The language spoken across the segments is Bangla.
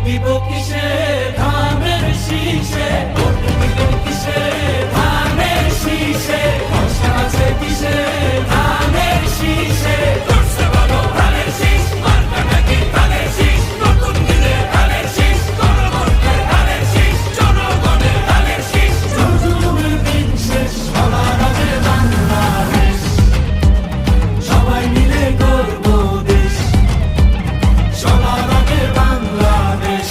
দিব কিসে ধানের শীষে, ভোট দিব কিসে ধানের শীষে, ভরসা আছে কিসে ধানের শীষে। করছে ভালো ধানের শীষ, মার্কাটা কি ধানের শীষ, নতুন দিনে ধানের শীষ, গণভোটের ধানের শীষ, জনগণের ধানের শীষ। জুলুমের দিন শেষ, সবার আগে বাংলাদেশ, সবাই মিলে করব দেশ, সবার আগে বাংলাদেশ।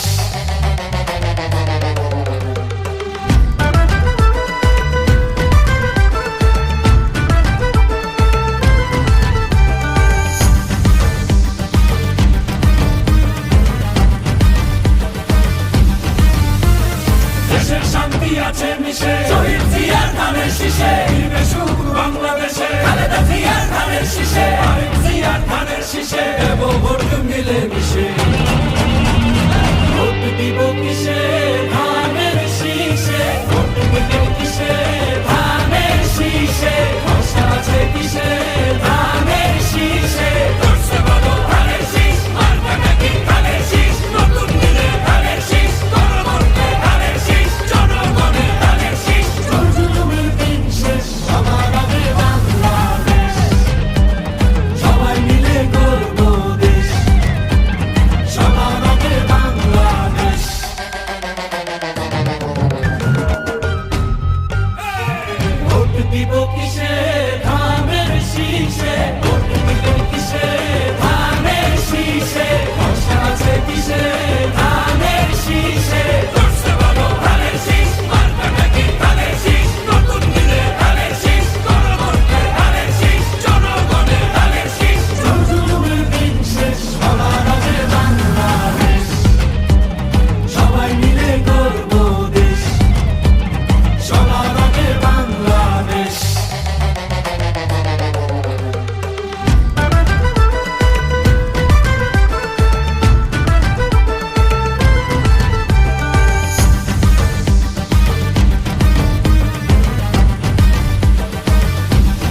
দেশের শান্তি আছে মিশে, শহীদ জিয়ার ধানের শীষে, ফিরবে সুখ বাংলাদেশে, খালেদা জিয়ার ধানের শীষে, আরেক জিয়ার ধানের শীষে, দেব ভোট মিলে মিশে।